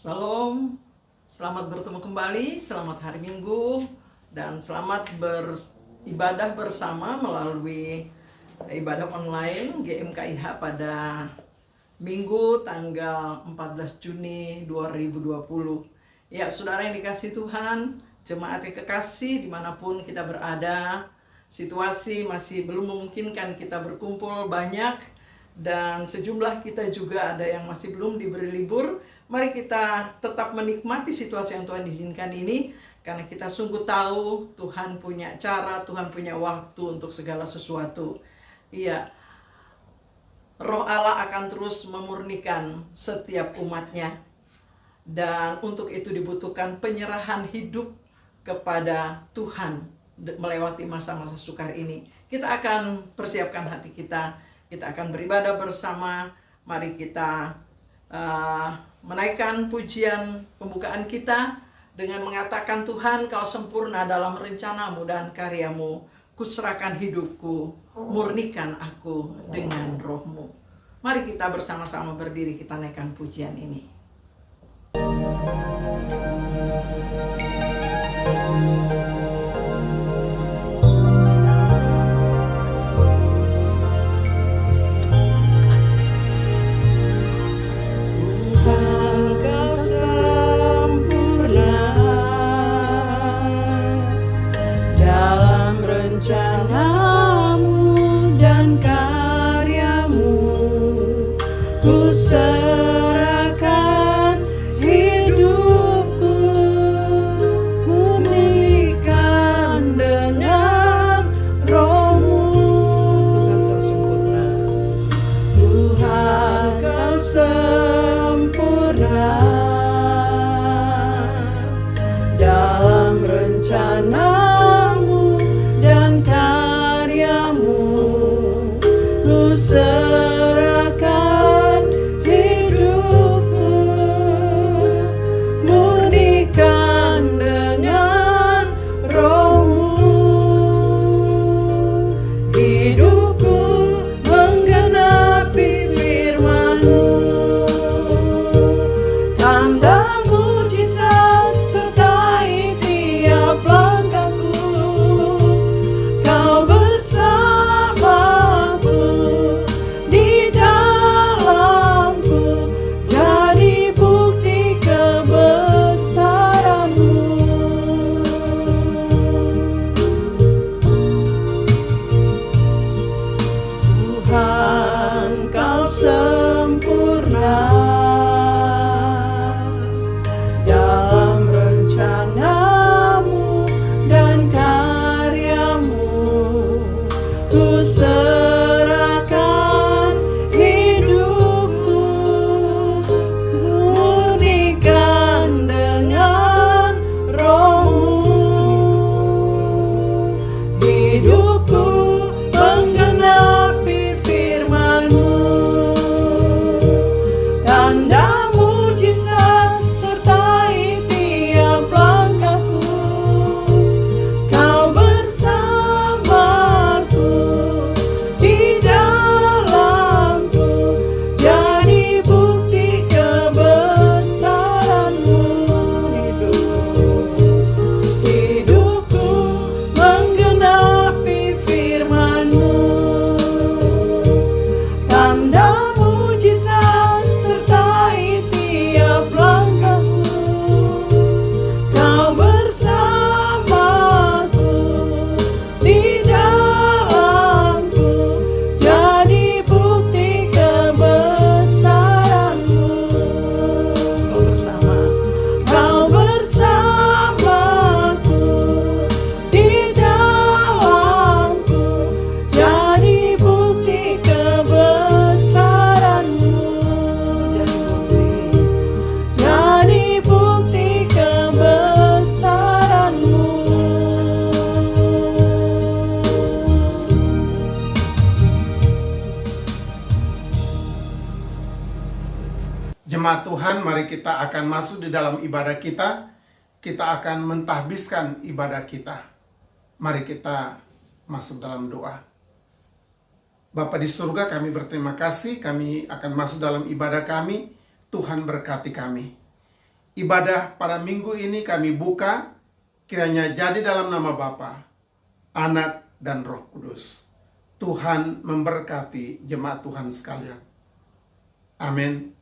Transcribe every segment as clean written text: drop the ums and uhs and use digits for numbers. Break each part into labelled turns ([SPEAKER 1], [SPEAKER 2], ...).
[SPEAKER 1] Salam, selamat bertemu kembali, selamat hari Minggu, dan selamat beribadah bersama melalui ibadah online GMKIH pada Minggu tanggal 14 Juni 2020. Ya, saudara yang dikasihi Tuhan, jemaat yang kekasih dimanapun kita berada, situasi masih belum memungkinkan kita berkumpul banyak, dan sejumlah kita juga ada yang masih belum diberi libur. Mari kita tetap menikmati situasi yang Tuhan izinkan ini, karena kita sungguh tahu Tuhan punya cara, Tuhan punya waktu untuk segala sesuatu. Iya, Roh Allah akan terus memurnikan setiap umatnya, dan untuk itu dibutuhkan penyerahan hidup kepada Tuhan melewati masa-masa sukar ini. Kita akan persiapkan hati kita akan beribadah bersama. Mari kita menaikkan pujian pembukaan kita dengan mengatakan, Tuhan, Kau sempurna dalam rencanamu dan karyamu. Kuserahkan hidupku, murnikan aku dengan Roh-Mu. Mari kita bersama-sama berdiri, kita naikkan pujian ini.
[SPEAKER 2] Jemaat Tuhan, mari kita akan masuk di dalam ibadah kita. Kita akan mentahbiskan ibadah kita. Mari kita masuk dalam doa. Bapa di surga, kami berterima kasih. Kami akan masuk dalam ibadah kami. Tuhan berkati kami. Ibadah pada minggu ini kami buka, kiranya jadi dalam nama Bapa, Anak, dan Roh Kudus. Tuhan memberkati jemaat Tuhan sekalian. Amin.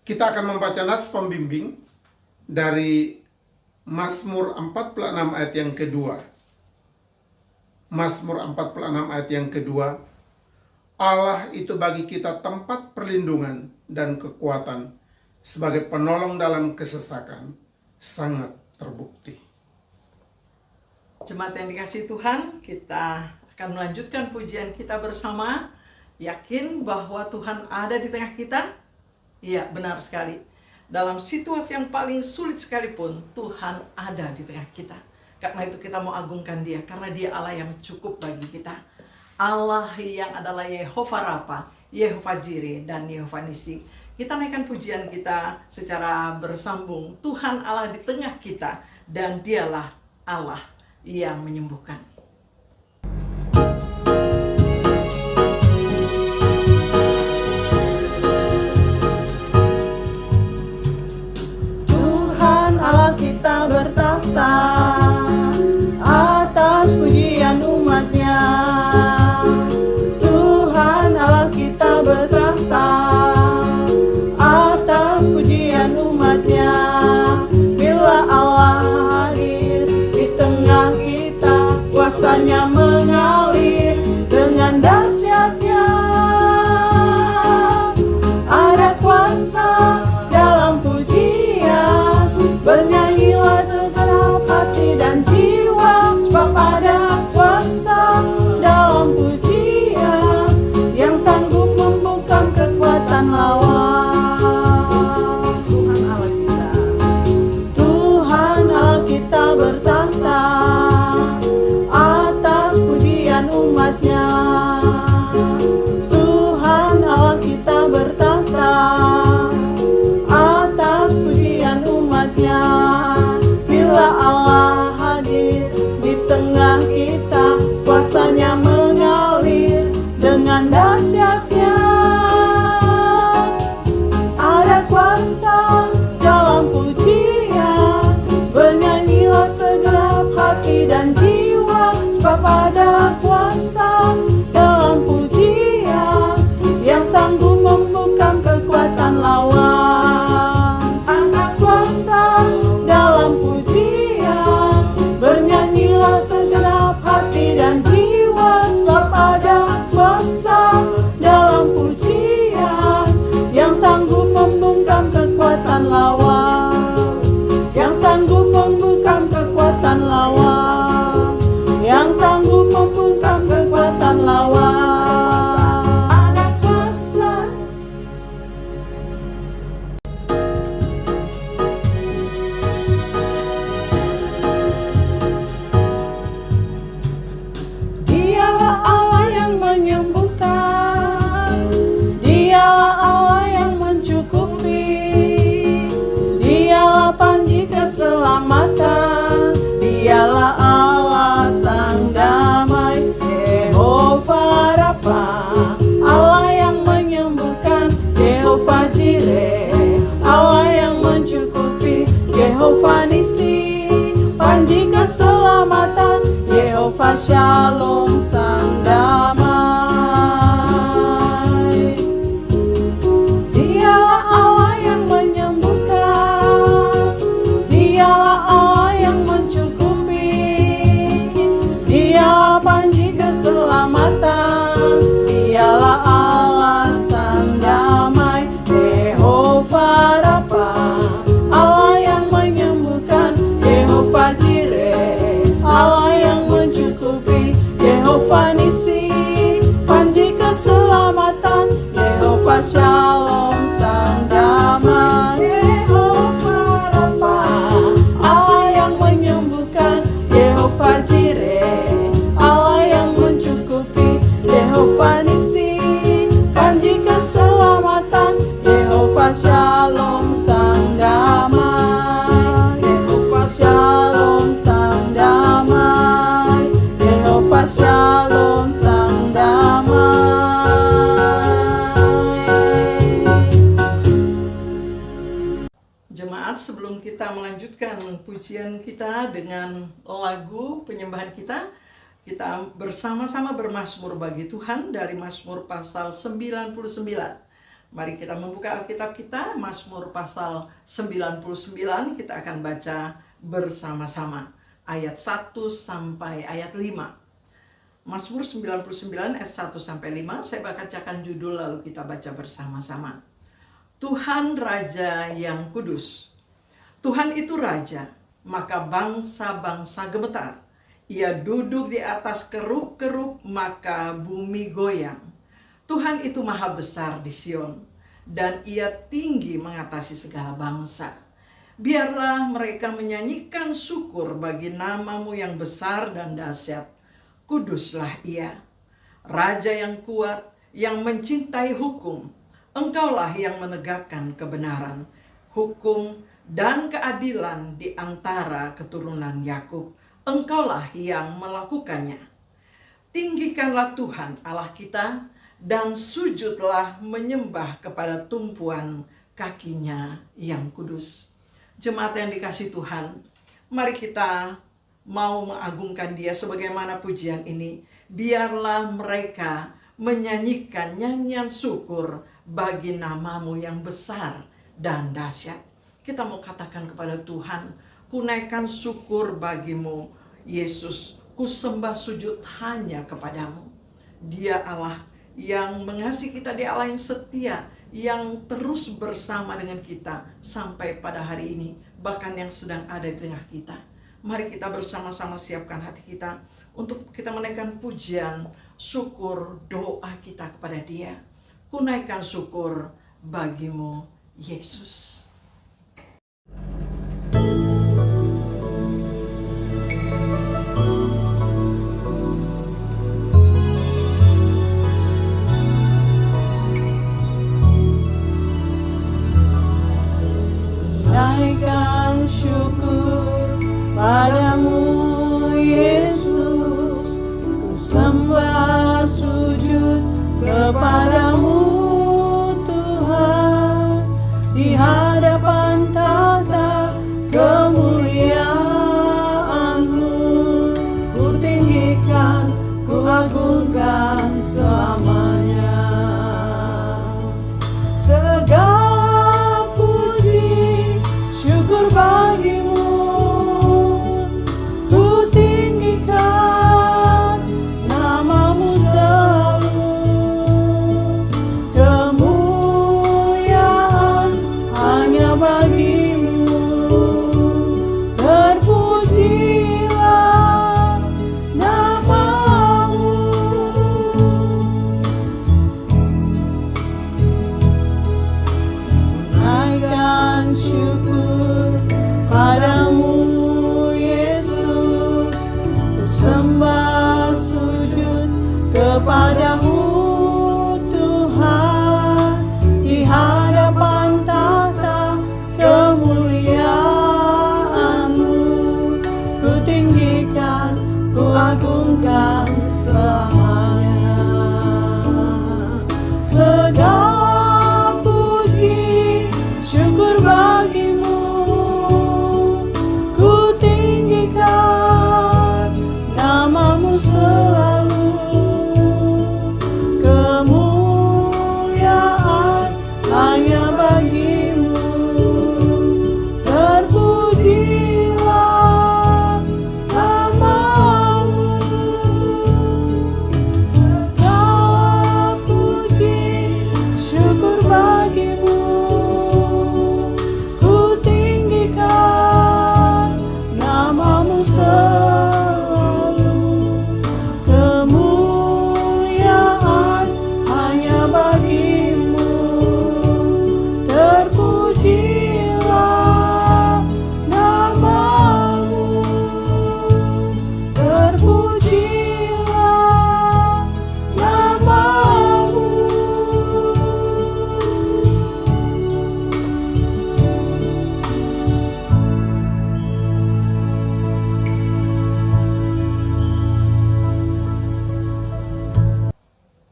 [SPEAKER 2] Kita akan membaca nats pembimbing dari Mazmur 46 ayat yang kedua. Mazmur 46 ayat yang kedua. Allah itu bagi kita tempat perlindungan dan kekuatan, sebagai penolong dalam kesesakan, sangat terbukti.
[SPEAKER 1] Jemaat yang dikasihi Tuhan, kita akan melanjutkan pujian kita bersama. Yakin bahwa Tuhan ada di tengah kita? Iya, benar sekali. Dalam situasi yang paling sulit sekalipun, Tuhan ada di tengah kita. Karena itu kita mau agungkan Dia, karena Dia Allah yang cukup bagi kita. Allah yang adalah Yehovah Rafa, Yehovah Jireh, dan Yehovah Nisi. Kita naikkan pujian kita secara bersambung. Tuhan Allah di tengah kita, dan Dialah Allah yang menyembuhkan.
[SPEAKER 3] Tuhan Allah kita bertahta atas pujian umat-Nya. Tuhan Allah kita bertahta atas pujian umat-Nya. Bila Allah hadir di tengah kita, kuasanya mengalir dengan dahsyatnya. Ada kuasa dalam pujian, bernyanyilah segenap hati dan jiwa, sebab ada kuasa dalam pujian yang sanggup membungkam kekuatan lawan. Tuhan Allah kita bertahta atas pujian umat-Nya. Tuhan Allah kita bertahta atas pujian umat-Nya. Bila
[SPEAKER 1] kita dengan lagu penyembahan kita. Kita bersama-sama bermazmur bagi Tuhan dari Mazmur pasal 99. Mari kita membuka Alkitab kita, Mazmur pasal 99, kita akan baca bersama-sama ayat 1 sampai ayat 5. Mazmur 99 ayat 1 sampai 5, saya bacakan judul lalu kita baca bersama-sama. Tuhan Raja yang Kudus. Tuhan itu Raja, maka bangsa-bangsa gemetar. Ia duduk di atas kerub-kerub, maka bumi goyang. Tuhan itu maha besar di Sion, dan ia tinggi mengatasi segala bangsa. Biarlah mereka menyanyikan syukur bagi nama-Mu yang besar dan dahsyat. Kuduslah ia, Raja yang kuat, yang mencintai hukum. Engkaulah yang menegakkan kebenaran, hukum dan keadilan di antara keturunan Yakub. Engkaulah yang melakukannya. Tinggikanlah Tuhan Allah kita, dan sujudlah menyembah kepada tumpuan kakinya yang kudus. Jemaat yang dikasihi Tuhan, mari kita mau mengagungkan Dia sebagaimana pujian ini. Biarlah mereka menyanyikan nyanyian syukur bagi nama-Mu yang besar dan dahsyat. Kita mau katakan kepada Tuhan, ku naikkan syukur bagimu, Yesus. Ku sembah sujud hanya kepadamu. Dia Allah yang mengasihi kita, Dia Allah yang setia, yang terus bersama dengan kita sampai pada hari ini, bahkan yang sedang ada di tengah kita. Mari kita bersama-sama siapkan hati kita untuk kita menaikkan pujian, syukur, doa kita kepada Dia. Ku naikkan syukur bagimu, Yesus.
[SPEAKER 3] Naikkan syukur padamu, Yesus. Ku sembah sujud kepadamu, Tuhan. Di hadapan tahta kemuliaan-Mu, ku tinggikan, ku agungkan selamanya. Segala puji syukur bagimu, ku tinggikan nama-Mu selalu. Kemuliaan hanya bagimu, terpujilah nama-Mu. Naikkan syukur padamu, Yesus. Ku sembah sujud kepadamu, Tuhan. Di hadapan tahta kemuliaan-Mu, ku tinggikan, ku agungkan selamanya. Segala puji syukur bagimu, ku tinggikan nama-Mu selalu. Kemuliaan hanya bagimu, terpujilah nama-Mu. Segala puji syukur bagimu, ku tinggikan nama-Mu selalu. Kemuliaan hanya bagimu, terpujilah nama-Mu. Terpujilah nama-Mu.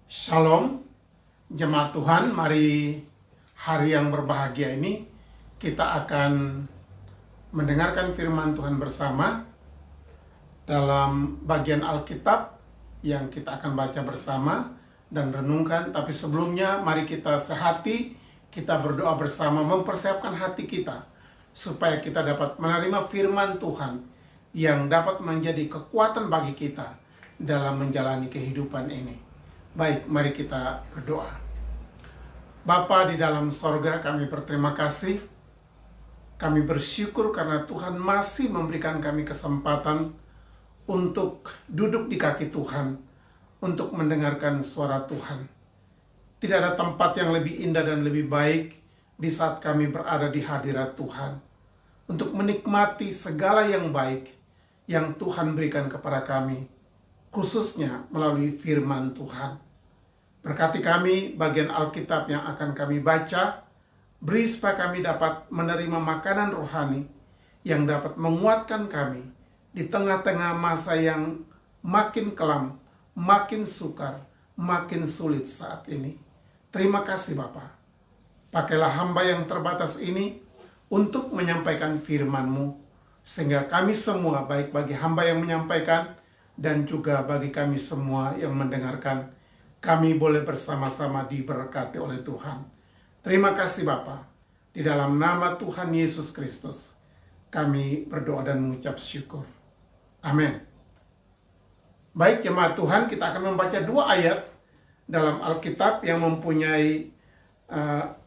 [SPEAKER 2] Shalom, jemaat Tuhan, mari hari yang berbahagia ini kita akan mendengarkan firman Tuhan bersama dalam bagian Alkitab yang kita akan baca bersama dan renungkan. Tapi sebelumnya mari kita sehati, kita berdoa bersama mempersiapkan hati kita supaya kita dapat menerima firman Tuhan yang dapat menjadi kekuatan bagi kita dalam menjalani kehidupan ini. Baik, mari kita berdoa. Bapa di dalam sorga, kami berterima kasih. Kami bersyukur karena Tuhan masih memberikan kami kesempatan untuk duduk di kaki Tuhan, untuk mendengarkan suara Tuhan. Tidak ada tempat yang lebih indah dan lebih baik di saat kami berada di hadirat Tuhan, untuk menikmati segala yang baik yang Tuhan berikan kepada kami, khususnya melalui firman Tuhan. Berkati kami bagian Alkitab yang akan kami baca, beri supaya kami dapat menerima makanan rohani yang dapat menguatkan kami di tengah-tengah masa yang makin kelam, makin sukar, makin sulit saat ini. Terima kasih Bapa. Pakailah hamba yang terbatas ini untuk menyampaikan firman-Mu, sehingga kami semua, baik bagi hamba yang menyampaikan dan juga bagi kami semua yang mendengarkan, kami boleh bersama-sama diberkati oleh Tuhan. Terima kasih Bapa. Di dalam nama Tuhan Yesus Kristus, kami berdoa dan mengucap syukur. Amin. Baik jemaat Tuhan, kita akan membaca 2 ayat dalam Alkitab yang mempunyai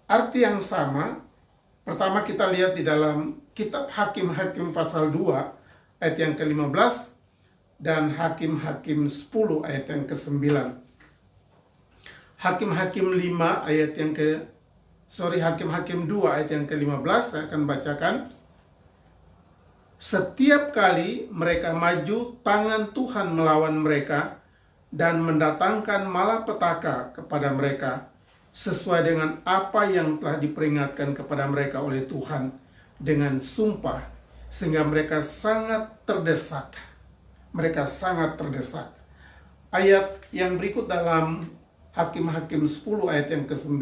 [SPEAKER 2] arti yang sama. Pertama kita lihat di dalam kitab Hakim-Hakim pasal 2 ayat yang ke-15 dan Hakim-Hakim 10 ayat yang ke-9. Hakim-Hakim 5 ayat yang Hakim-Hakim 2 ayat yang ke-15 saya akan bacakan. Setiap kali mereka maju, tangan Tuhan melawan mereka dan mendatangkan malapetaka kepada mereka, sesuai dengan apa yang telah diperingatkan kepada mereka oleh Tuhan dengan sumpah, sehingga mereka sangat terdesak. Mereka sangat terdesak. Ayat yang berikut dalam Hakim-Hakim 10 ayat yang ke-9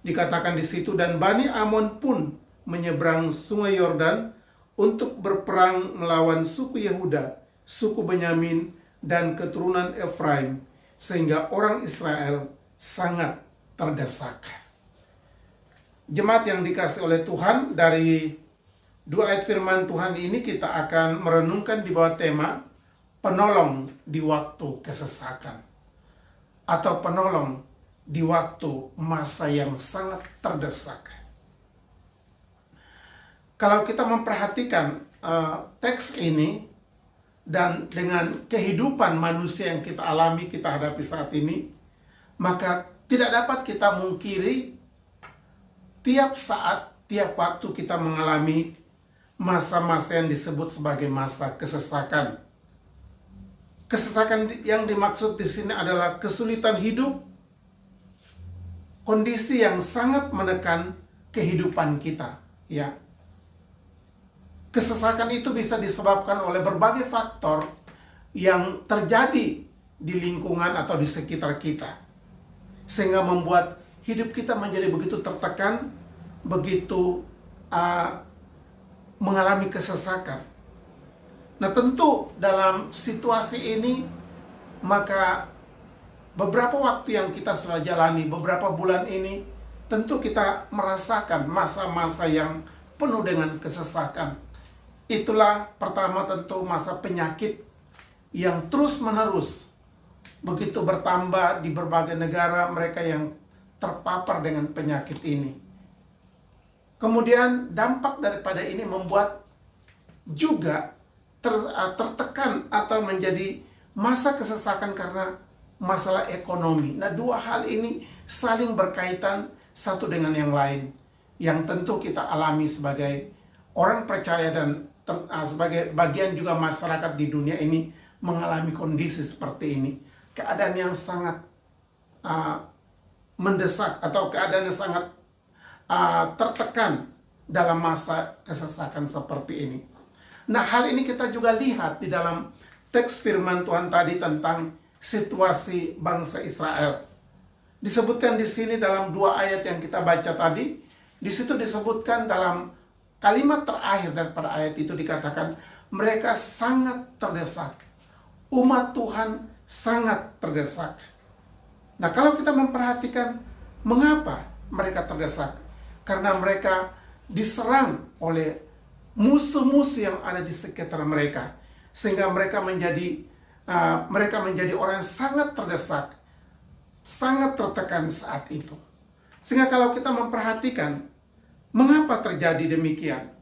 [SPEAKER 2] dikatakan di situ, dan Bani Amon pun menyeberang sungai Yordan untuk berperang melawan suku Yehuda, suku Benyamin, dan keturunan Efraim, sehingga orang Israel sangat terdesak. Jemaat yang dikasih oleh Tuhan, dari 2 ayat firman Tuhan ini kita akan merenungkan di bawah tema penolong di waktu kesesakan, atau penolong di waktu masa yang sangat terdesak. Kalau kita memperhatikan teks ini dan dengan kehidupan manusia yang kita alami, kita hadapi saat ini, maka tidak dapat kita mungkiri tiap saat, tiap waktu kita mengalami masa-masa yang disebut sebagai masa kesesakan. Kesesakan yang dimaksud di sini adalah kesulitan hidup, kondisi yang sangat menekan kehidupan kita, ya. Kesesakan itu bisa disebabkan oleh berbagai faktor yang terjadi di lingkungan atau di sekitar kita, sehingga membuat hidup kita menjadi begitu tertekan, begitu mengalami kesesakan. Nah, tentu dalam situasi ini, maka beberapa waktu yang kita sudah jalani, beberapa bulan ini, tentu kita merasakan masa-masa yang penuh dengan kesesakan. Itulah pertama tentu masa penyakit yang terus-menerus begitu bertambah di berbagai negara mereka yang terpapar dengan penyakit ini. Kemudian dampak daripada ini membuat juga tertekan atau menjadi masa kesesakan karena masalah ekonomi. Nah, 2 hal ini saling berkaitan satu dengan yang lain, yang tentu kita alami sebagai orang percaya dan sebagai bagian juga masyarakat di dunia ini mengalami kondisi seperti ini. Keadaan yang sangat mendesak atau keadaan yang sangat tertekan dalam masa kesesakan seperti ini. Nah, hal ini kita juga lihat di dalam teks firman Tuhan tadi tentang situasi bangsa Israel. Disebutkan di sini dalam 2 ayat yang kita baca tadi, di situ disebutkan dalam kalimat terakhir daripada ayat itu dikatakan mereka sangat terdesak. Umat Tuhan sangat terdesak. Nah, kalau kita memperhatikan mengapa mereka terdesak? Karena mereka diserang oleh musuh-musuh yang ada di sekitar mereka, sehingga mereka menjadi orang yang sangat terdesak, sangat tertekan saat itu. Sehingga kalau kita memperhatikan mengapa terjadi demikian,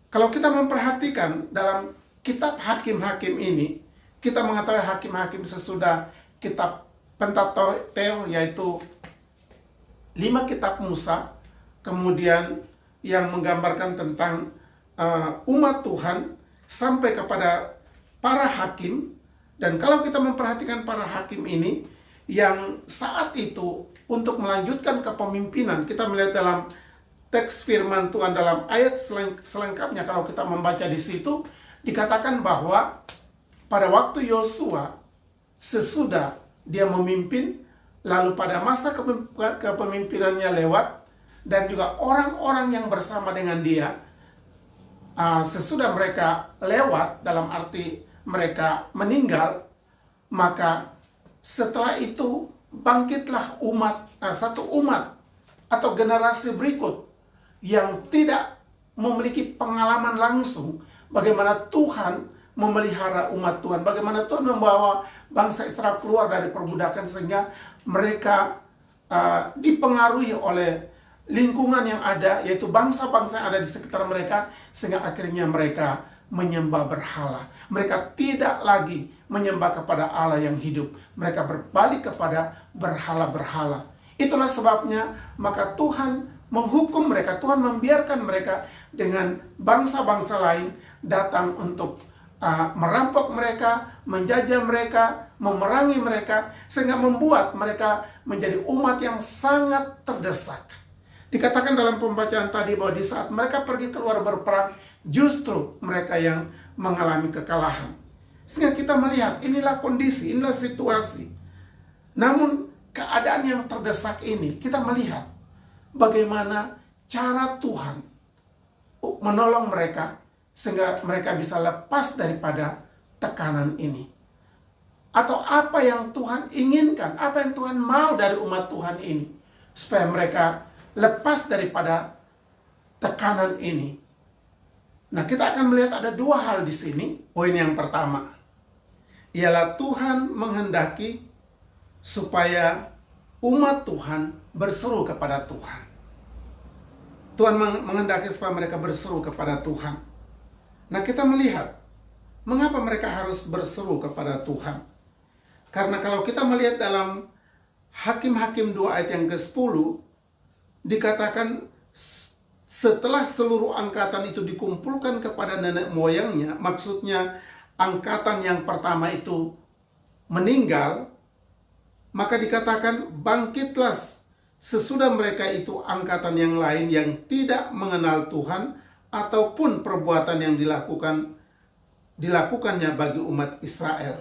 [SPEAKER 2] kalau kita memperhatikan dalam kitab Hakim-Hakim ini, kita mengetahui Hakim-Hakim sesudah kitab Pentateuch, yaitu 5 kitab Musa, kemudian yang menggambarkan tentang umat Tuhan sampai kepada para hakim. Dan kalau kita memperhatikan para hakim ini, yang saat itu untuk melanjutkan kepemimpinan, kita melihat dalam teks firman Tuhan dalam ayat selengkapnya, kalau kita membaca di situ, dikatakan bahwa pada waktu Yosua, sesudah dia memimpin, lalu pada masa kepemimpinannya lewat, dan juga orang-orang yang bersama dengan dia, sesudah mereka lewat, dalam arti mereka meninggal, maka setelah itu bangkitlah satu umat atau generasi berikut yang tidak memiliki pengalaman langsung bagaimana Tuhan memelihara umat Tuhan, bagaimana Tuhan membawa bangsa Israel keluar dari perbudakan, sehingga mereka dipengaruhi oleh lingkungan yang ada, yaitu bangsa-bangsa yang ada di sekitar mereka, sehingga akhirnya mereka menyembah berhala. Mereka tidak lagi menyembah kepada Allah yang hidup. Mereka berbalik kepada berhala-berhala. Itulah sebabnya maka Tuhan menghukum mereka, Tuhan membiarkan mereka dengan bangsa-bangsa lain datang untuk merampok mereka, menjajah mereka, memerangi mereka, sehingga membuat mereka menjadi umat yang sangat terdesak. Dikatakan dalam pembacaan tadi bahwa di saat mereka pergi keluar berperang, justru mereka yang mengalami kekalahan. Sehingga kita melihat inilah kondisi, inilah situasi. Namun keadaan yang terdesak ini, kita melihat bagaimana cara Tuhan menolong mereka sehingga mereka bisa lepas daripada tekanan ini. Atau apa yang Tuhan inginkan, apa yang Tuhan mau dari umat Tuhan ini, supaya mereka lepas daripada tekanan ini. Nah, kita akan melihat ada 2 hal di sini. Poin yang pertama ialah Tuhan menghendaki supaya umat Tuhan berseru kepada Tuhan. Tuhan menghendaki supaya mereka berseru kepada Tuhan. Nah, kita melihat mengapa mereka harus berseru kepada Tuhan. Karena kalau kita melihat dalam Hakim-Hakim 2 ayat yang ke-10, dikatakan setelah seluruh angkatan itu dikumpulkan kepada nenek moyangnya, maksudnya angkatan yang pertama itu meninggal, maka dikatakan bangkitlah sesudah mereka itu angkatan yang lain yang tidak mengenal Tuhan ataupun perbuatan yang dilakukannya bagi umat Israel.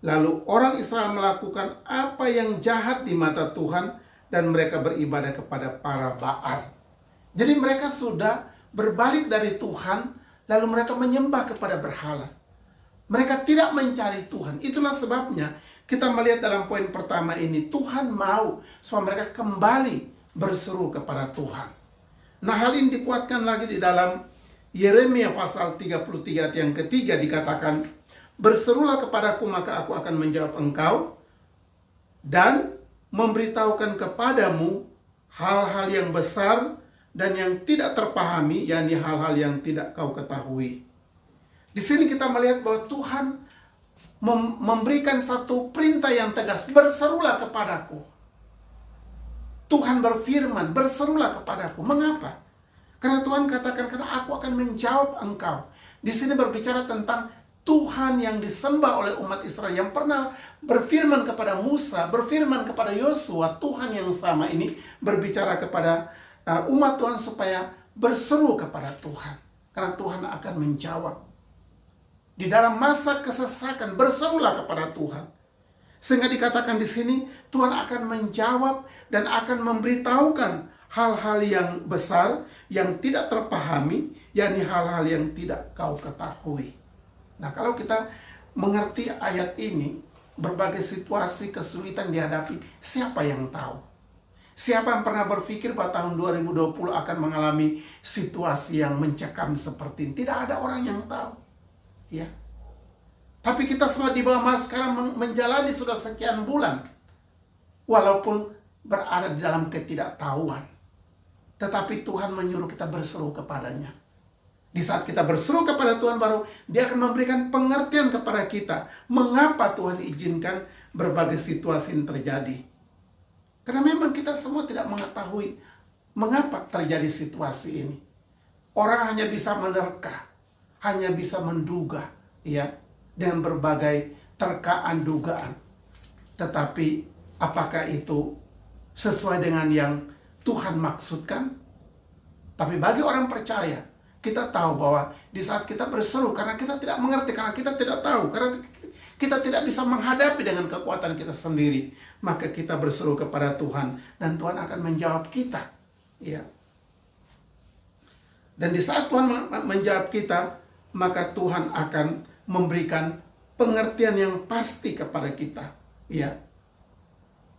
[SPEAKER 2] Lalu orang Israel melakukan apa yang jahat di mata Tuhan dan mereka beribadah kepada para Baal. Jadi mereka sudah berbalik dari Tuhan, lalu mereka menyembah kepada berhala. Mereka tidak mencari Tuhan. Itulah sebabnya kita melihat dalam poin pertama ini, Tuhan mau supaya mereka kembali berseru kepada Tuhan. Nah, hal ini dikuatkan lagi di dalam Yeremia pasal 33 ayat yang ketiga, dikatakan, berserulah kepadaku maka aku akan menjawab engkau dan memberitahukan kepadamu hal-hal yang besar dan yang tidak terpahami, yakni hal-hal yang tidak kau ketahui. Di sini kita melihat bahwa Tuhan memberikan satu perintah yang tegas, berserulah kepadaku. Tuhan berfirman, berserulah kepadaku. Mengapa? Karena Tuhan katakan, karena aku akan menjawab engkau. Di sini berbicara tentang Tuhan yang disembah oleh umat Israel, yang pernah berfirman kepada Musa, berfirman kepada Yosua. Tuhan yang sama ini berbicara kepada umat Tuhan supaya berseru kepada Tuhan, karena Tuhan akan menjawab. Di dalam masa kesesakan, berserulah kepada Tuhan. Sehingga dikatakan di sini, Tuhan akan menjawab dan akan memberitahukan hal-hal yang besar yang tidak terpahami, yakni hal-hal yang tidak kau ketahui. Nah, kalau kita mengerti ayat ini, berbagai situasi kesulitan dihadapi, siapa yang tahu? Siapa yang pernah berpikir bahwa tahun 2020 akan mengalami situasi yang mencekam seperti ini? Tidak ada orang yang tahu. Ya. Tapi kita semua di bawah Mas sekarang menjalani sudah sekian bulan. Walaupun berada di dalam ketidaktahuan. Tetapi Tuhan menyuruh kita berseru kepadanya. Di saat kita berseru kepada Tuhan, baru Dia akan memberikan pengertian kepada kita. Mengapa Tuhan izinkan berbagai situasi yang terjadi. Karena memang kita semua tidak mengetahui mengapa terjadi situasi ini. Orang hanya bisa menerka, hanya bisa menduga, ya, dengan berbagai terkaan dugaan. Tetapi apakah itu sesuai dengan yang Tuhan maksudkan? Tapi bagi orang percaya, kita tahu bahwa di saat kita berseru, karena kita tidak mengerti, karena kita tidak tahu, karena kita tidak bisa menghadapi dengan kekuatan kita sendiri, maka kita berseru kepada Tuhan dan Tuhan akan menjawab kita. Ya. Dan di saat Tuhan menjawab kita, maka Tuhan akan memberikan pengertian yang pasti kepada kita. Ya.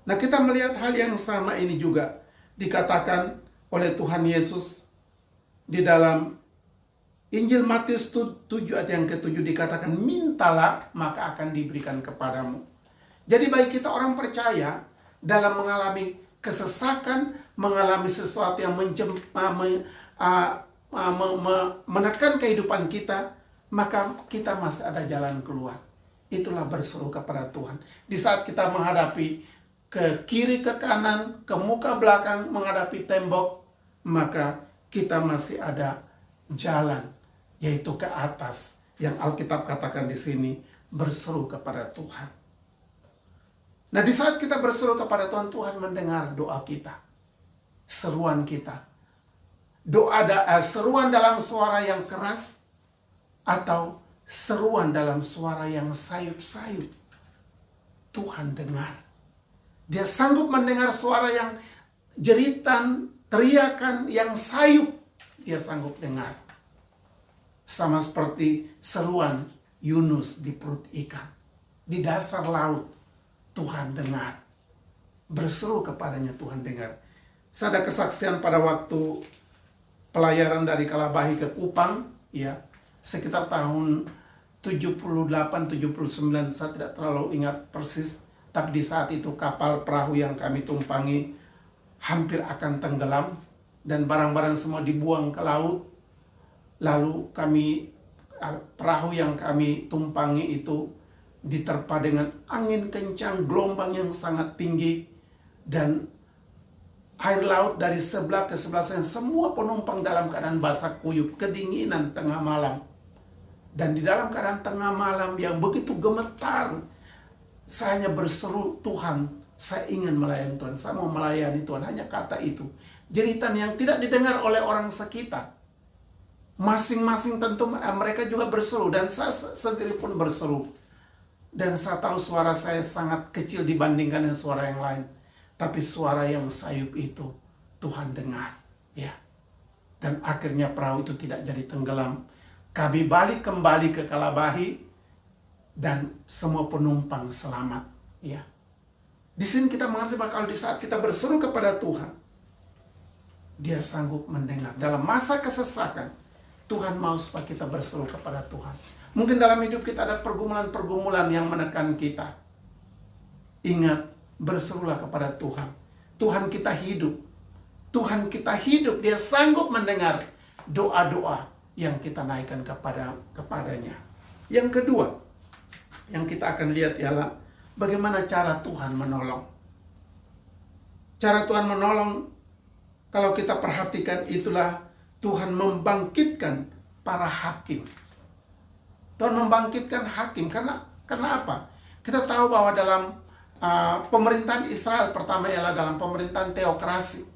[SPEAKER 2] Nah, kita melihat hal yang sama ini juga dikatakan oleh Tuhan Yesus di dalam Injil Matius 7 ayat yang ke-7 dikatakan, mintalah maka akan diberikan kepadamu. Jadi bagi kita orang percaya, dalam mengalami kesesakan, mengalami sesuatu yang menekan kehidupan kita, maka kita masih ada jalan keluar. Itulah berseru kepada Tuhan. Di saat kita menghadapi ke kiri, ke kanan, ke muka belakang, menghadapi tembok, maka kita masih ada jalan, yaitu ke atas, yang Alkitab katakan di sini, berseru kepada Tuhan. Nah, di saat kita berseru kepada Tuhan, Tuhan mendengar doa kita, seruan kita. Seruan dalam suara yang keras, atau seruan dalam suara yang sayup-sayup. Tuhan dengar. Dia sanggup mendengar suara yang jeritan, teriakan yang sayup. Dia sanggup dengar. Sama seperti seruan Yunus di perut ikan. Di dasar laut, Tuhan dengar. Berseru kepadanya, Tuhan dengar. Saya ada kesaksian pada waktu pelayaran dari Kalabahi ke Kupang, ya, sekitar tahun 78-79, saya tidak terlalu ingat persis. Tapi di saat itu kapal perahu yang kami tumpangi hampir akan tenggelam. Dan barang-barang semua dibuang ke laut. Lalu perahu yang kami tumpangi itu diterpa dengan angin kencang, gelombang yang sangat tinggi, dan air laut dari sebelah ke sebelah sana, semua penumpang dalam keadaan basah kuyup, kedinginan tengah malam. Dan di dalam keadaan tengah malam yang begitu gemetar, saya hanya berseru, Tuhan, saya ingin melayani Tuhan, saya mau melayani Tuhan, hanya kata itu. Jeritan yang tidak didengar oleh orang sekitar. Masing-masing tentu mereka juga berseru, dan saya sendiri pun berseru. Dan saya tahu suara saya sangat kecil dibandingkan dengan suara yang lain. Tapi suara yang sayup itu Tuhan dengar. Ya. Dan akhirnya perahu itu tidak jadi tenggelam. Kami balik kembali ke Kalabahi dan semua penumpang selamat. Ya. Di sini kita mengerti bahwa kalau di saat kita berseru kepada Tuhan, Dia sanggup mendengar. Dalam masa kesesakan, Tuhan mau supaya kita berseru kepada Tuhan. Mungkin dalam hidup kita ada pergumulan-pergumulan yang menekan kita. Ingat, berserulah kepada Tuhan. Tuhan kita hidup. Tuhan kita hidup. Dia sanggup mendengar doa-doa yang kita naikkan kepadanya. Yang kedua, yang kita akan lihat ialah bagaimana cara Tuhan menolong. Cara Tuhan menolong, kalau kita perhatikan, itulah Tuhan membangkitkan para hakim. Tuhan membangkitkan hakim. Karena apa? Kita tahu bahwa dalam pemerintahan Israel pertama ialah dalam pemerintahan teokrasi.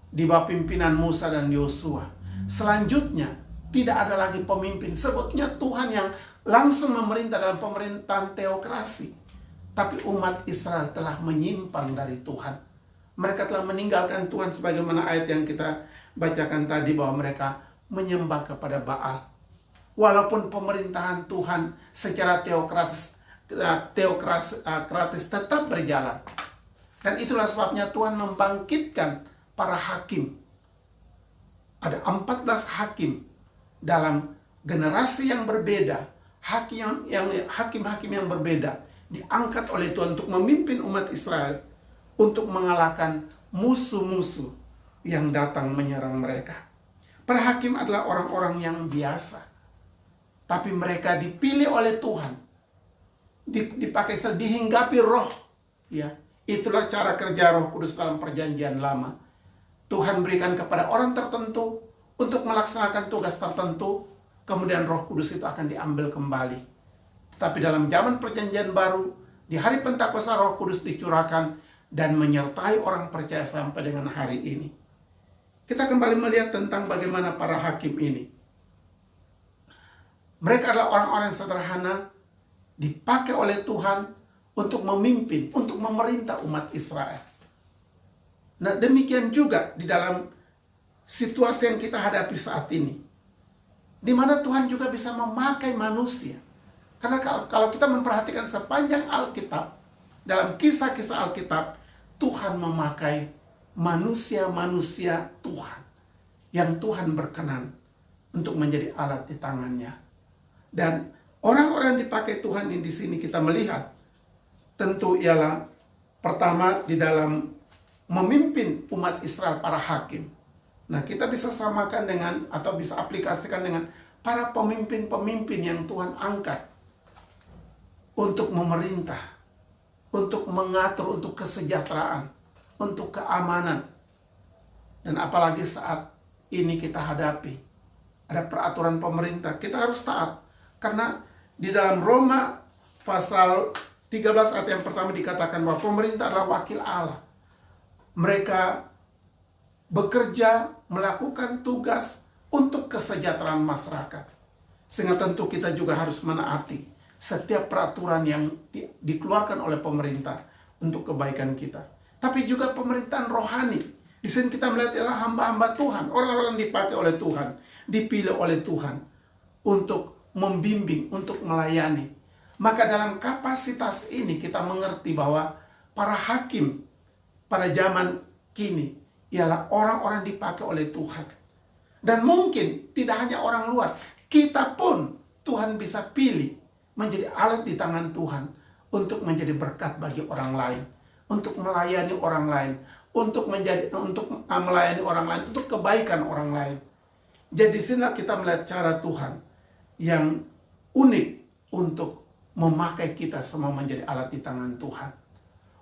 [SPEAKER 2] Di bawah pimpinan Musa dan Yosua. Selanjutnya, tidak ada lagi pemimpin. Sebutnya Tuhan yang langsung memerintah dalam pemerintahan teokrasi. Tapi umat Israel telah menyimpang dari Tuhan. Mereka telah meninggalkan Tuhan sebagaimana ayat yang kita bacakan tadi bahwa mereka menyembah kepada Baal. Walaupun pemerintahan Tuhan secara teokratis tetap berjalan. Dan itulah sebabnya Tuhan membangkitkan para hakim. Ada 14 hakim dalam generasi yang berbeda. Hakim-hakim yang berbeda diangkat oleh Tuhan untuk memimpin umat Israel untuk mengalahkan musuh-musuh yang datang menyerang mereka. Para hakim adalah orang-orang yang biasa, tapi mereka dipilih oleh Tuhan, dipakai dihinggapi roh. Ya, itulah cara kerja Roh Kudus dalam Perjanjian Lama. Tuhan berikan kepada orang tertentu untuk melaksanakan tugas tertentu, kemudian Roh Kudus itu akan diambil kembali. Tetapi dalam zaman Perjanjian Baru, di hari Pentakosta Roh Kudus dicurahkan dan menyertai orang percaya sampai dengan hari ini. Kita kembali melihat tentang bagaimana para hakim ini. Mereka adalah orang-orang yang sederhana, dipakai oleh Tuhan untuk memimpin, untuk memerintah umat Israel. Nah, demikian juga di dalam situasi yang kita hadapi saat ini, di mana Tuhan juga bisa memakai manusia. Karena kalau kita memperhatikan sepanjang Alkitab, dalam kisah-kisah Alkitab, Tuhan memakai manusia-manusia Tuhan yang Tuhan berkenan untuk menjadi alat di tangannya. Dan orang-orang yang dipakai Tuhan ini di sini kita melihat tentu ialah pertama di dalam memimpin umat Israel, para hakim. Nah, kita bisa samakan dengan atau bisa aplikasikan dengan para pemimpin-pemimpin yang Tuhan angkat untuk memerintah, untuk mengatur, untuk kesejahteraan, untuk keamanan. Dan apalagi saat ini kita hadapi, ada peraturan pemerintah, kita harus taat. Karena di dalam Roma pasal 13 ayat yang pertama dikatakan bahwa pemerintah adalah wakil Allah. Mereka bekerja, melakukan tugas untuk kesejahteraan masyarakat. Sehingga tentu kita juga harus menaati setiap peraturan yang dikeluarkan oleh pemerintah untuk kebaikan kita. Tapi juga pemerintahan rohani. Di sini kita melihat adalah hamba-hamba Tuhan, orang-orang yang dipakai oleh Tuhan, dipilih oleh Tuhan untuk membimbing, untuk melayani. Maka dalam kapasitas ini kita mengerti bahwa para hakim pada zaman kini ialah orang-orang dipakai oleh Tuhan. Dan mungkin tidak hanya orang luar, kita pun Tuhan bisa pilih menjadi alat di tangan Tuhan untuk menjadi berkat bagi orang lain, untuk melayani orang lain, untuk melayani orang lain, untuk kebaikan orang lain. Jadi sinilah kita melihat cara Tuhan yang unik untuk memakai kita semua menjadi alat di tangan Tuhan.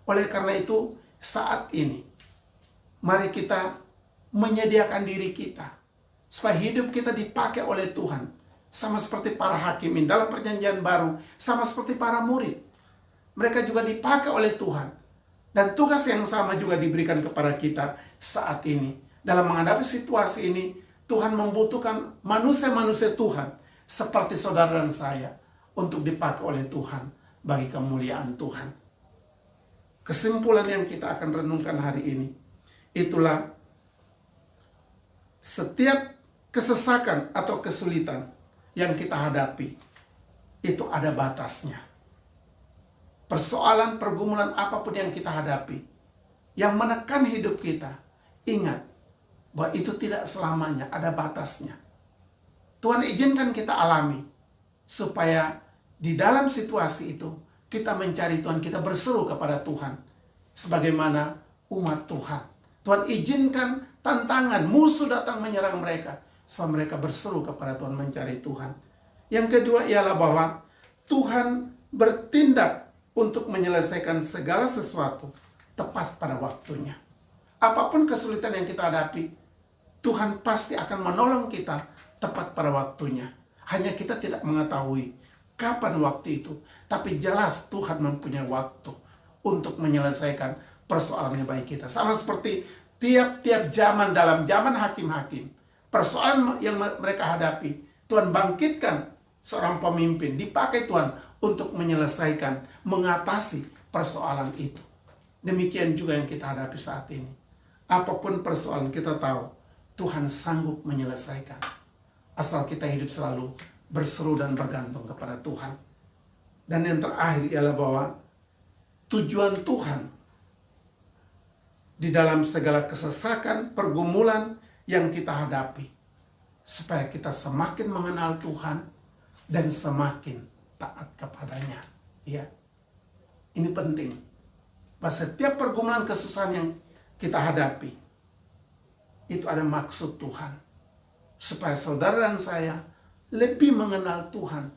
[SPEAKER 2] Oleh karena itu, saat ini mari kita menyediakan diri kita supaya hidup kita dipakai oleh Tuhan. Sama seperti para hakimin dalam Perjanjian Baru, sama seperti para murid. Mereka juga dipakai oleh Tuhan. Dan tugas yang sama juga diberikan kepada kita saat ini. Dalam menghadapi situasi ini, Tuhan membutuhkan manusia-manusia Tuhan seperti saudara dan saya untuk dipakai oleh Tuhan bagi kemuliaan Tuhan. Kesimpulan yang kita akan renungkan hari ini, itulah setiap kesesakan atau kesulitan yang kita hadapi, itu ada batasnya. Persoalan, pergumulan apapun yang kita hadapi, yang menekan hidup kita, ingat bahwa itu tidak selamanya, ada batasnya. Tuhan izinkan kita alami, supaya di dalam situasi itu, kita mencari Tuhan, kita berseru kepada Tuhan, sebagaimana umat Tuhan. Tuhan izinkan tantangan, musuh datang menyerang mereka, supaya mereka berseru kepada Tuhan, mencari Tuhan. Yang kedua ialah bahwa Tuhan bertindak untuk menyelesaikan segala sesuatu tepat pada waktunya. Apapun kesulitan yang kita hadapi, Tuhan pasti akan menolong kita tepat pada waktunya. Hanya kita tidak mengetahui kapan waktu itu, tapi jelas Tuhan mempunyai waktu untuk menyelesaikan persoalannya bagi kita. Sama seperti tiap-tiap zaman dalam zaman hakim-hakim, persoalan yang mereka hadapi, Tuhan bangkitkan seorang pemimpin, dipakai Tuhan untuk menyelesaikan, mengatasi persoalan itu. Demikian juga yang kita hadapi saat ini. Apapun persoalan, kita tahu Tuhan sanggup menyelesaikan. Asal kita hidup selalu berseru dan bergantung kepada Tuhan. Dan yang terakhir ialah bahwa tujuan Tuhan di dalam segala kesesakan, pergumulan yang kita hadapi, supaya kita semakin mengenal Tuhan dan semakin taat kepadanya. Ya, ini penting. Bahwa setiap pergumulan kesusahan yang kita hadapi, itu ada maksud Tuhan. Supaya saudara dan saya lebih mengenal Tuhan.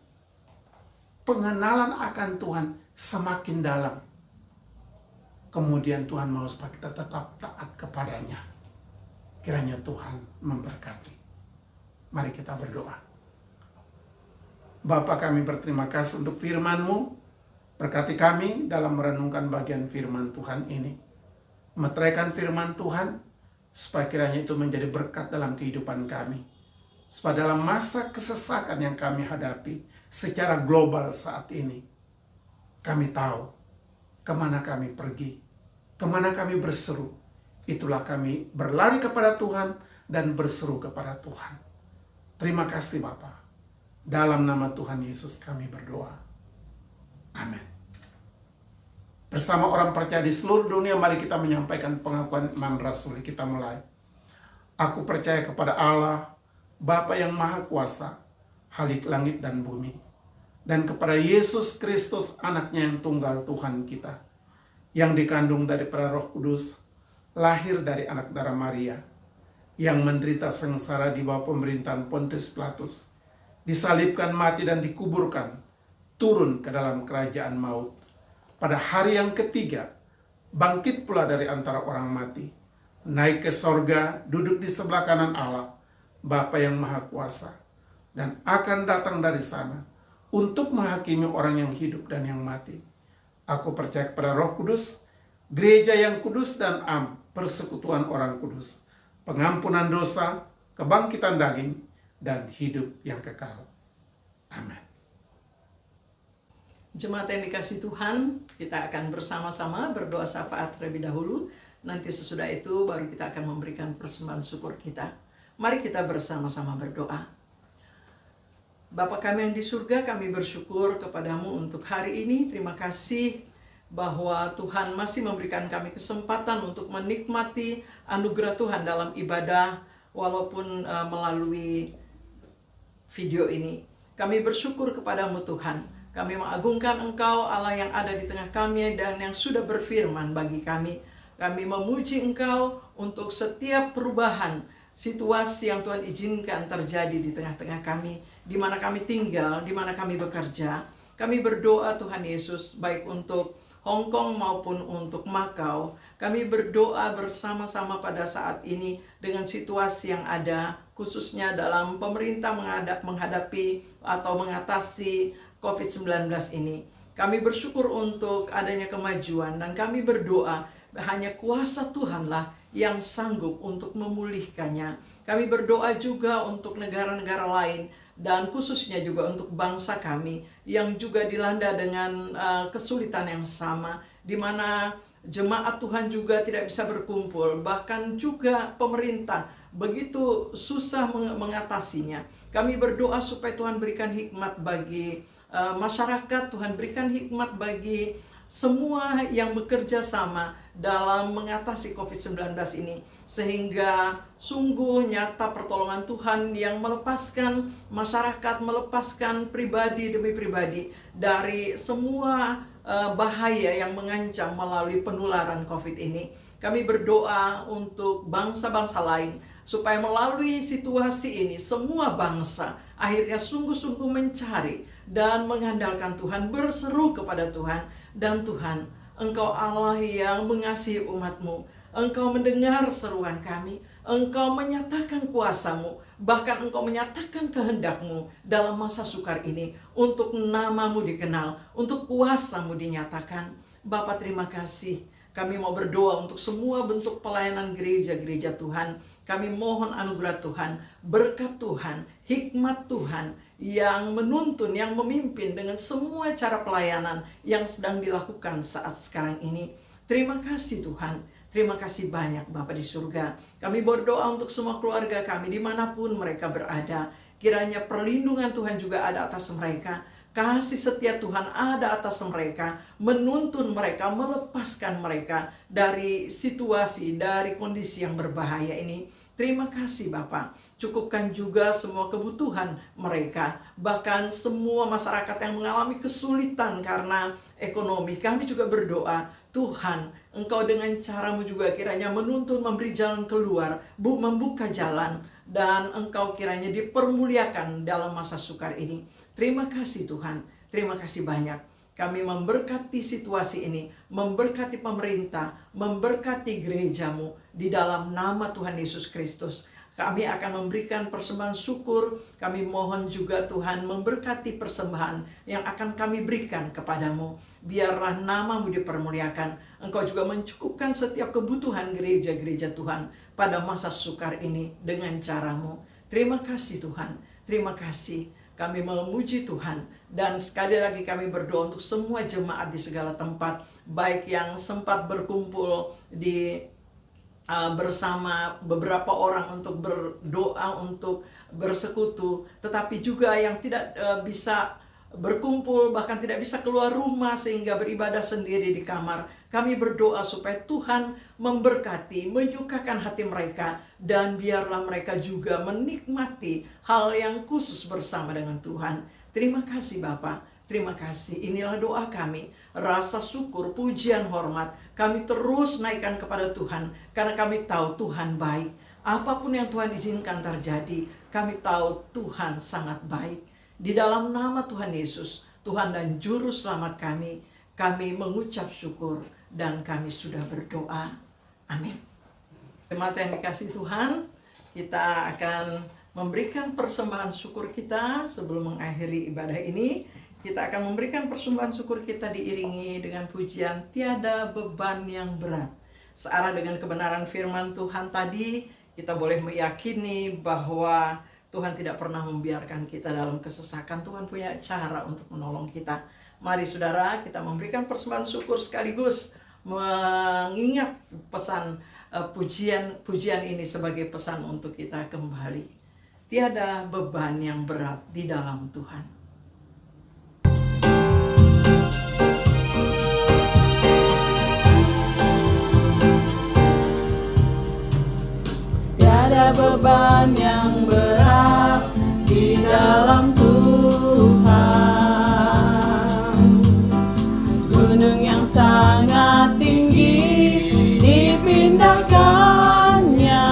[SPEAKER 2] Pengenalan akan Tuhan semakin dalam. Kemudian Tuhan mau supaya kita tetap taat kepadanya. Kiranya Tuhan memberkati. Mari kita berdoa. Bapa, kami berterima kasih untuk firman-Mu. Berkati kami dalam merenungkan bagian firman Tuhan ini. Meteraikan firman Tuhan, supaya kiranya itu menjadi berkat dalam kehidupan kami. Supaya dalam masa kesesakan yang kami hadapi secara global saat ini, kami tahu kemana kami pergi, kemana kami berseru. Itulah kami berlari kepada Tuhan dan berseru kepada Tuhan. Terima kasih Bapa. Dalam nama Tuhan Yesus kami berdoa. Amin. Bersama orang percaya di seluruh dunia, mari kita menyampaikan pengakuan iman rasuli. Kita mulai. Aku percaya kepada Allah, Bapa yang Maha Kuasa, Khalik langit dan bumi, dan kepada Yesus Kristus, anaknya yang tunggal Tuhan kita, yang dikandung daripada Roh Kudus, lahir dari anak darah Maria, yang menderita sengsara di bawah pemerintahan Pontius Pilatus, disalibkan, mati dan dikuburkan, turun ke dalam kerajaan maut. Pada hari yang ketiga, bangkit pula dari antara orang mati, naik ke sorga, duduk di sebelah kanan Allah, Bapa yang Maha Kuasa, dan akan datang dari sana untuk menghakimi orang yang hidup dan yang mati. Aku percaya kepada Roh Kudus, gereja yang kudus dan am, persekutuan orang kudus, pengampunan dosa, kebangkitan daging, dan hidup yang kekal. Amin.
[SPEAKER 1] Jemaat yang dikasih Tuhan, kita akan bersama-sama berdoa syafaat terlebih dahulu. Nanti sesudah itu baru kita akan memberikan persembahan syukur kita. Mari kita bersama-sama berdoa. Bapa kami yang di surga, kami bersyukur kepadamu untuk hari ini. Terima kasih bahwa Tuhan masih memberikan kami kesempatan untuk menikmati anugerah Tuhan dalam ibadah, walaupun melalui video ini. Kami bersyukur kepadamu Tuhan. Kami mengagungkan Engkau, Allah yang ada di tengah kami dan yang sudah berfirman bagi kami. Kami memuji Engkau untuk setiap perubahan situasi yang Tuhan izinkan terjadi di tengah-tengah kami, di mana kami tinggal, di mana kami bekerja. Kami berdoa Tuhan Yesus, baik untuk Hong Kong maupun untuk Makau. Kami berdoa bersama-sama pada saat ini dengan situasi yang ada, khususnya dalam pemerintah menghadapi atau mengatasi COVID-19 ini. Kami bersyukur untuk adanya kemajuan dan kami berdoa hanya kuasa Tuhanlah yang sanggup untuk memulihkannya. Kami berdoa juga untuk negara-negara lain dan khususnya juga untuk bangsa kami yang juga dilanda dengan kesulitan yang sama, di mana jemaat Tuhan juga tidak bisa berkumpul, bahkan juga pemerintah begitu susah mengatasinya. Kami berdoa supaya Tuhan berikan hikmat bagi masyarakat, Tuhan berikan hikmat bagi semua yang bekerja sama dalam mengatasi COVID-19 ini, sehingga sungguh nyata pertolongan Tuhan yang melepaskan masyarakat, melepaskan pribadi demi pribadi dari semua bahaya yang mengancam melalui penularan COVID ini. Kami berdoa untuk bangsa-bangsa lain supaya melalui situasi ini semua bangsa akhirnya sungguh-sungguh mencari dan mengandalkan Tuhan, berseru kepada Tuhan. Dan Tuhan, Engkau Allah yang mengasihi umat-Mu, Engkau mendengar seruan kami, Engkau menyatakan kuasa-Mu, bahkan Engkau menyatakan kehendak-Mu dalam masa sukar ini, untuk nama-Mu dikenal, untuk kuasa-Mu dinyatakan. Bapa, terima kasih. Kami mau berdoa untuk semua bentuk pelayanan gereja-gereja Tuhan. Kami mohon anugerah Tuhan, berkat Tuhan, hikmat Tuhan yang menuntun, yang memimpin dengan semua cara pelayanan yang sedang dilakukan saat sekarang ini. Terima kasih Tuhan. Terima kasih banyak Bapa di surga. Kami berdoa untuk semua keluarga kami dimanapun mereka berada. Kiranya perlindungan Tuhan juga ada atas mereka. Kasih setia Tuhan ada atas mereka, menuntun mereka, melepaskan mereka dari situasi, dari kondisi yang berbahaya ini. Terima kasih Bapak. Cukupkan juga semua kebutuhan mereka. Bahkan semua masyarakat yang mengalami kesulitan karena ekonomi. Kami juga berdoa, Tuhan, Engkau dengan caramu juga kiranya menuntun, memberi jalan keluar, membuka jalan. Dan Engkau kiranya dipermuliakan dalam masa sukar ini. Terima kasih Tuhan, terima kasih banyak. Kami memberkati situasi ini, memberkati pemerintah, memberkati gerejamu di dalam nama Tuhan Yesus Kristus. Kami akan memberikan persembahan syukur. Kami mohon juga Tuhan memberkati persembahan yang akan kami berikan kepadamu. Biarlah namamu dipermuliakan. Engkau juga mencukupkan setiap kebutuhan gereja-gereja Tuhan pada masa sukar ini dengan caramu. Terima kasih Tuhan, terima kasih. Kami memuji Tuhan dan sekali lagi kami berdoa untuk semua jemaat di segala tempat, baik yang sempat berkumpul di bersama beberapa orang untuk berdoa, untuk bersekutu, tetapi juga yang tidak bisa berkumpul, bahkan tidak bisa keluar rumah sehingga beribadah sendiri di kamar. Kami berdoa supaya Tuhan memberkati, menyukakan hati mereka, dan biarlah mereka juga menikmati hal yang khusus bersama dengan Tuhan. Terima kasih Bapa, terima kasih. Inilah doa kami, rasa syukur, pujian, hormat kami terus naikkan kepada Tuhan, karena kami tahu Tuhan baik. Apapun yang Tuhan izinkan terjadi, kami tahu Tuhan sangat baik. Di dalam nama Tuhan Yesus, Tuhan dan Juru Selamat kami mengucap syukur dan kami sudah berdoa. Amin. Jemaat yang dikasihi Tuhan, kita akan memberikan persembahan syukur kita sebelum mengakhiri ibadah ini. Kita akan memberikan persembahan syukur kita diiringi dengan pujian Tiada Beban Yang Berat. Searah dengan kebenaran firman Tuhan tadi, kita boleh meyakini bahwa Tuhan tidak pernah membiarkan kita dalam kesesakan. Tuhan punya cara untuk menolong kita. Mari saudara, kita memberikan persembahan syukur sekaligus mengingat pesan pujian ini sebagai pesan untuk kita kembali. Tiada beban yang berat di dalam Tuhan.
[SPEAKER 3] Tiada beban yang berat di dalam Tuhan. Gunung yang sangat tinggi dipindahkannya,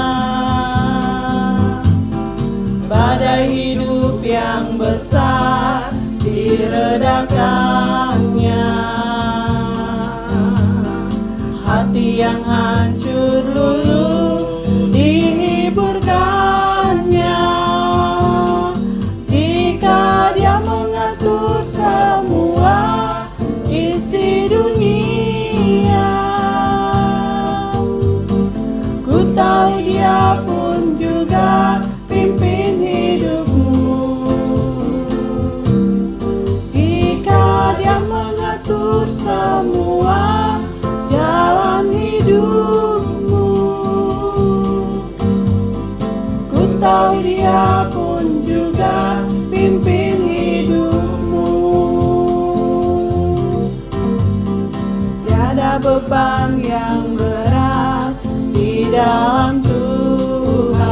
[SPEAKER 3] badai hidup yang besar diredakannya, hati yang hancur luluh dihiburkannya. Jika Dia mengatur semua isi dunia, ku tahu Dia pun juga pimpin hidupmu. Jika Dia mengatur semua jalan hidupmu, ku tahu Dia pun juga pimpin hidupmu. Tiada beban yang berat di dalam Tuhan.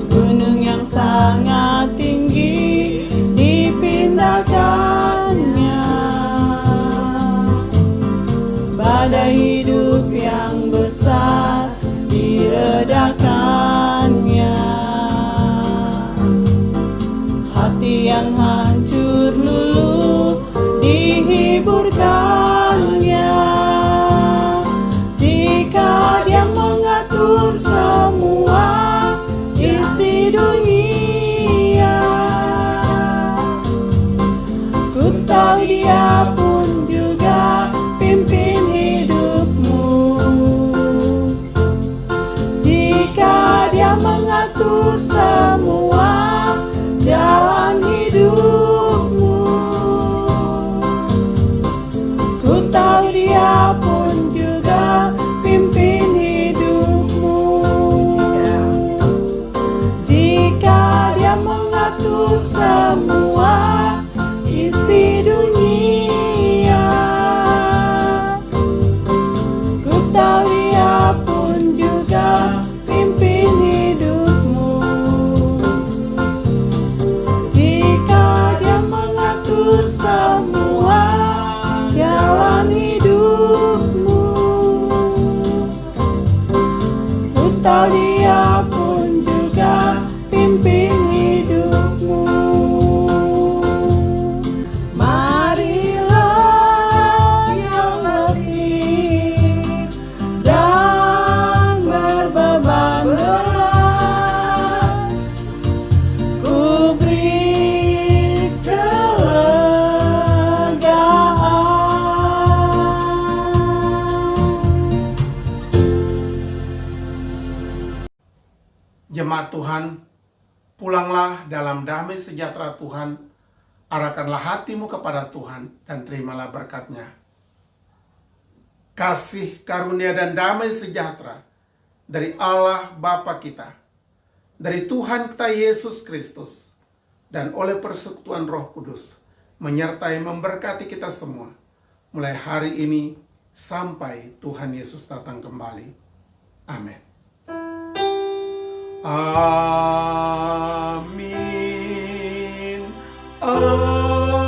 [SPEAKER 3] Gunung yang sangat tinggi dipindahkannya, badai hidup yang besar diredakannya, hati yang hancur luluh dihiburkannya. Jika Dia mengatur semua isi dunia, ku tahu Dia pun juga pimpin hidupmu. Jika Dia mengatur semua jalan hidup,
[SPEAKER 2] Tuhan, pulanglah dalam damai sejahtera Tuhan, arahkanlah hatimu kepada Tuhan, dan terimalah berkat-Nya. Kasih, karunia, dan damai sejahtera dari Allah Bapa kita, dari Tuhan kita Yesus Kristus, dan oleh persekutuan Roh Kudus, menyertai memberkati kita semua, mulai hari ini sampai Tuhan Yesus datang kembali. Amin. Amin. Amin.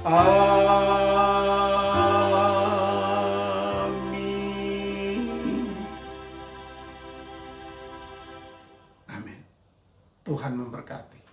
[SPEAKER 2] Amin. Amin. Tuhan memberkati.